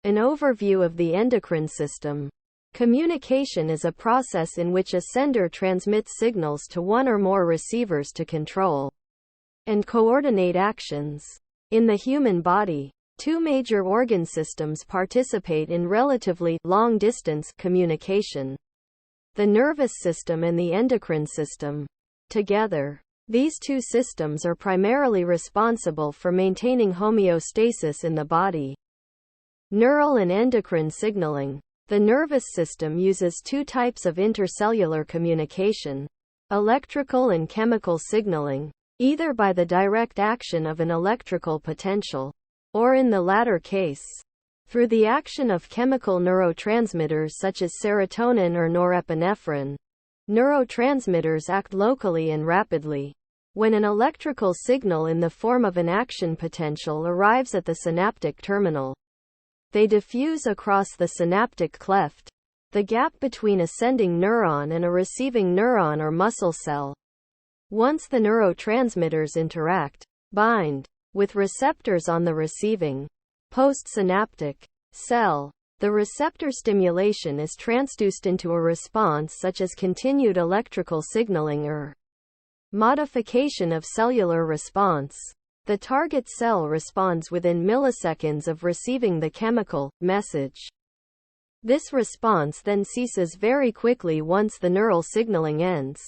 An overview of the endocrine system. Communication is a process in which a sender transmits signals to one or more receivers to control and coordinate actions. In the human body, two major organ systems participate in relatively long-distance communication: the nervous system and the endocrine system. Together, these two systems are primarily responsible for maintaining homeostasis in the body. Neural and endocrine signaling. The nervous system uses two types of intercellular communication: electrical and chemical signaling, either by the direct action of an electrical potential, or in the latter case, through the action of chemical neurotransmitters such as serotonin or norepinephrine. Neurotransmitters act locally and rapidly. When an electrical signal in the form of an action potential arrives at the synaptic terminal, they diffuse across the synaptic cleft, the gap between a sending neuron and a receiving neuron or muscle cell. Once the neurotransmitters bind with receptors on the receiving, postsynaptic cell, the receptor stimulation is transduced into a response such as continued electrical signaling or modification of cellular response. The target cell responds within milliseconds of receiving the chemical message. This response then ceases very quickly once the neural signaling ends.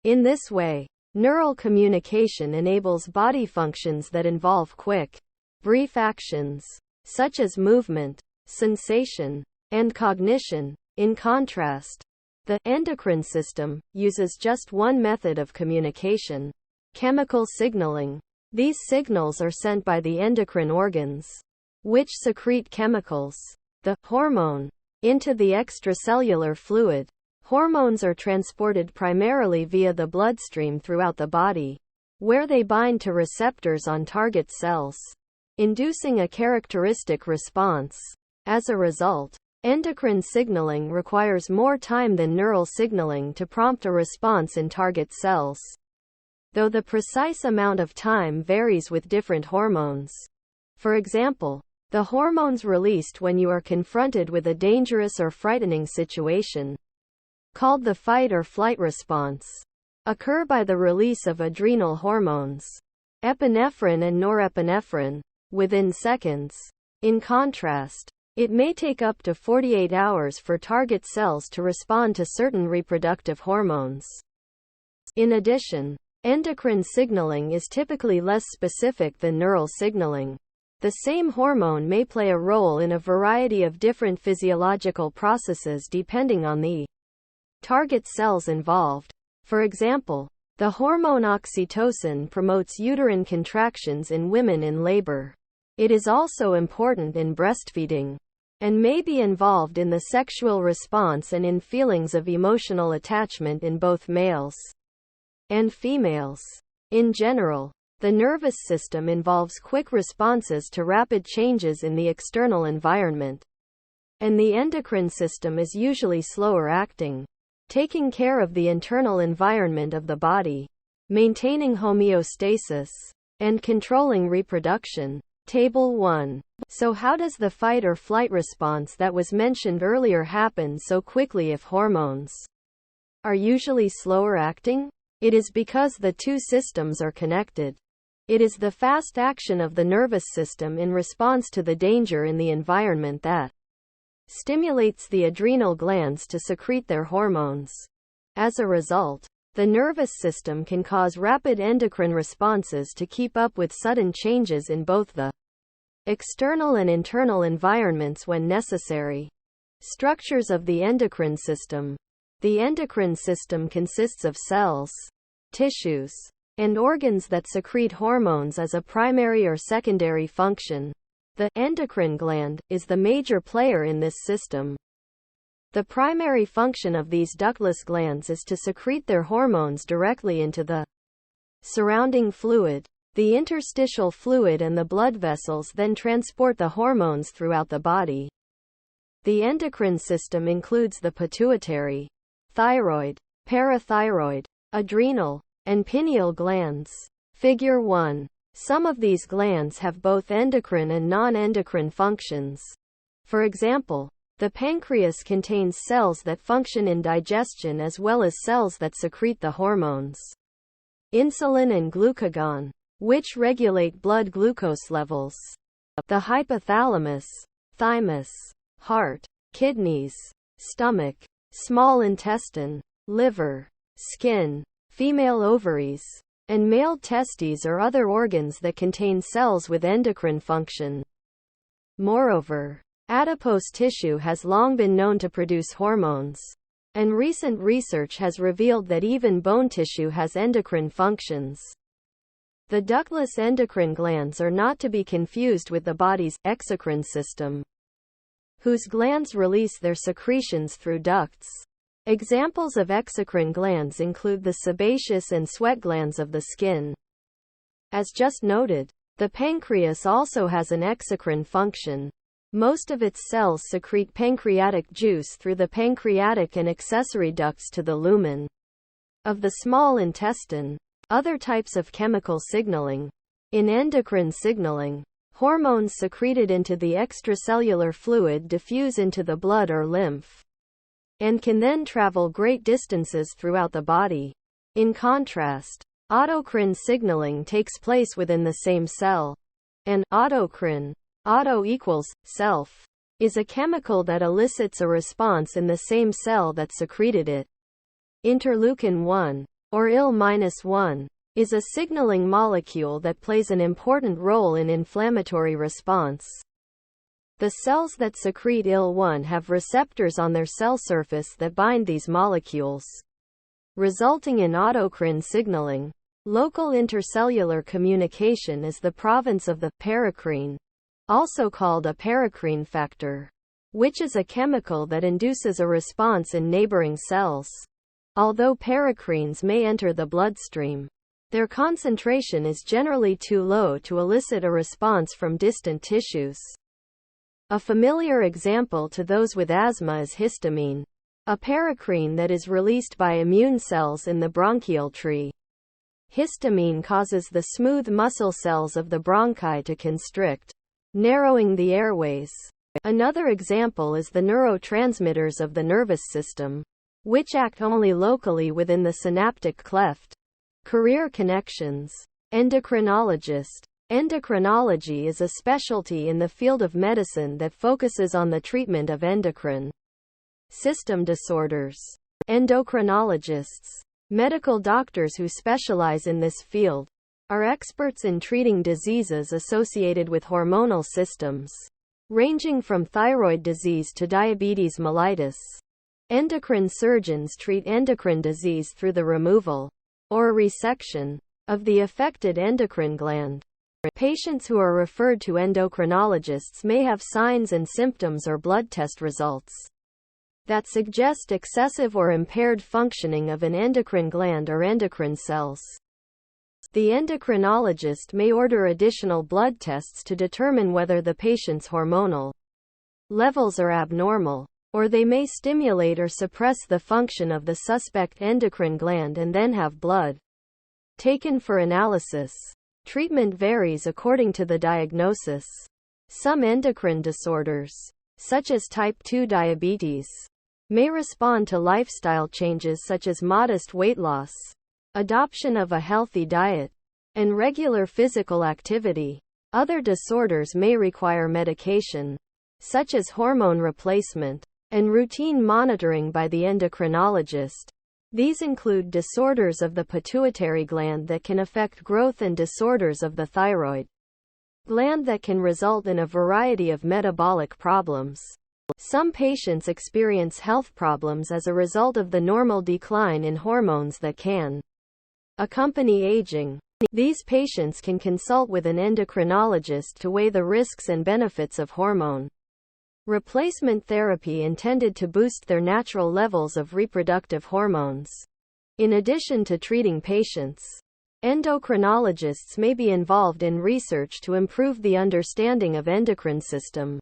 In this way, neural communication enables body functions that involve quick, brief actions, such as movement, sensation, and cognition. In contrast, the endocrine system uses just one method of communication: chemical signaling. These signals are sent by the endocrine organs, which secrete chemicals, the hormone, into the extracellular fluid. Hormones are transported primarily via the bloodstream throughout the body, where they bind to receptors on target cells, inducing a characteristic response. As a result, endocrine signaling requires more time than neural signaling to prompt a response in target cells, though the precise amount of time varies with different hormones. For example, the hormones released when you are confronted with a dangerous or frightening situation, called the fight or flight response, occur by the release of adrenal hormones, epinephrine and norepinephrine, within seconds. In contrast, it may take up to 48 hours for target cells to respond to certain reproductive hormones. In addition, endocrine signaling is typically less specific than neural signaling. The same hormone may play a role in a variety of different physiological processes depending on the target cells involved. For example, the hormone oxytocin promotes uterine contractions in women in labor. It is also important in breastfeeding, and may be involved in the sexual response and in feelings of emotional attachment in both males and females. In general, the nervous system involves quick responses to rapid changes in the external environment, and the endocrine system is usually slower acting, taking care of the internal environment of the body, maintaining homeostasis, and controlling reproduction. Table 1. So how does the fight or flight response that was mentioned earlier happen so quickly if hormones are usually slower acting? It is because the two systems are connected. It is the fast action of the nervous system in response to the danger in the environment that stimulates the adrenal glands to secrete their hormones. As a result, the nervous system can cause rapid endocrine responses to keep up with sudden changes in both the external and internal environments when necessary. Structures of the endocrine system. The endocrine system consists of cells, tissues, and organs that secrete hormones as a primary or secondary function. The endocrine gland is the major player in this system. The primary function of these ductless glands is to secrete their hormones directly into the surrounding fluid. The interstitial fluid and the blood vessels then transport the hormones throughout the body. The endocrine system includes the pituitary, thyroid, parathyroid, adrenal, and pineal glands. Figure 1. Some of these glands have both endocrine and non-endocrine functions. For example, the pancreas contains cells that function in digestion as well as cells that secrete the hormones insulin and glucagon, which regulate blood glucose levels. The hypothalamus, thymus, heart, kidneys, stomach, small intestine, liver, skin, female ovaries, and male testes are other organs that contain cells with endocrine function. Moreover, adipose tissue has long been known to produce hormones, and recent research has revealed that even bone tissue has endocrine functions. The ductless endocrine glands are not to be confused with the body's exocrine system, whose glands release their secretions through ducts. Examples of exocrine glands include the sebaceous and sweat glands of the skin. As just noted, the pancreas also has an exocrine function. Most of its cells secrete pancreatic juice through the pancreatic and accessory ducts to the lumen of the small intestine. Other types of chemical signaling. In endocrine signaling, hormones secreted into the extracellular fluid diffuse into the blood or lymph, and can then travel great distances throughout the body. In contrast, autocrine signaling takes place within the same cell. And autocrine, auto equals self, is a chemical that elicits a response in the same cell that secreted it. Interleukin-1, or IL-1, is a signaling molecule that plays an important role in inflammatory response. The cells that secrete IL-1 have receptors on their cell surface that bind these molecules, resulting in autocrine signaling. Local intercellular communication is the province of the paracrine, also called a paracrine factor, which is a chemical that induces a response in neighboring cells. Although paracrines may enter the bloodstream, their concentration is generally too low to elicit a response from distant tissues. A familiar example to those with asthma is histamine, a paracrine that is released by immune cells in the bronchial tree. Histamine causes the smooth muscle cells of the bronchi to constrict, narrowing the airways. Another example is the neurotransmitters of the nervous system, which act only locally within the synaptic cleft. Career connections. Endocrinologist. Endocrinology is a specialty in the field of medicine that focuses on the treatment of endocrine system disorders. Endocrinologists, medical doctors who specialize in this field, are experts in treating diseases associated with hormonal systems, ranging from thyroid disease to diabetes mellitus. Endocrine surgeons treat endocrine disease through the removal, or resection, of the affected endocrine gland. Patients who are referred to endocrinologists may have signs and symptoms or blood test results that suggest excessive or impaired functioning of an endocrine gland or endocrine cells. The endocrinologist may order additional blood tests to determine whether the patient's hormonal levels are abnormal, or they may stimulate or suppress the function of the suspect endocrine gland and then have blood taken for analysis. Treatment varies according to the diagnosis. Some endocrine disorders, such as type 2 diabetes, may respond to lifestyle changes such as modest weight loss, adoption of a healthy diet, and regular physical activity. Other disorders may require medication, such as hormone replacement, and routine monitoring by the endocrinologist. These include disorders of the pituitary gland that can affect growth and disorders of the thyroid gland that can result in a variety of metabolic problems. Some patients experience health problems as a result of the normal decline in hormones that can accompany aging. These patients can consult with an endocrinologist to weigh the risks and benefits of hormone replacement therapy intended to boost their natural levels of reproductive hormones. In addition to treating patients, endocrinologists may be involved in research to improve the understanding of endocrine system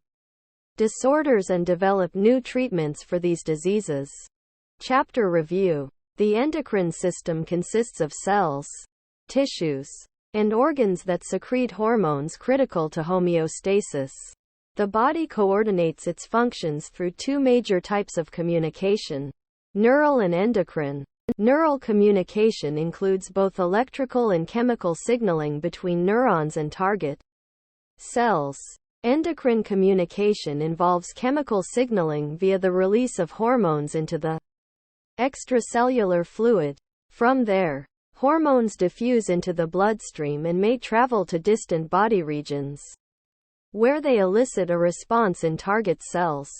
disorders and develop new treatments for these diseases. Chapter review. The endocrine system consists of cells, tissues, and organs that secrete hormones critical to homeostasis. The body coordinates its functions through two major types of communication: neural and endocrine. Neural communication includes both electrical and chemical signaling between neurons and target cells. Endocrine communication involves chemical signaling via the release of hormones into the extracellular fluid. From there, hormones diffuse into the bloodstream and may travel to distant body regions, where they elicit a response in target cells.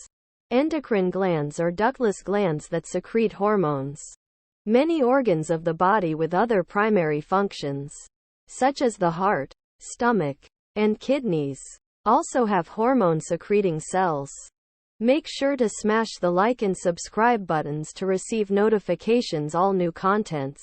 Endocrine glands are ductless glands that secrete hormones. Many organs of the body with other primary functions, such as the heart, stomach, and kidneys, also have hormone-secreting cells. Make sure to smash the like and subscribe buttons to receive notifications all new contents.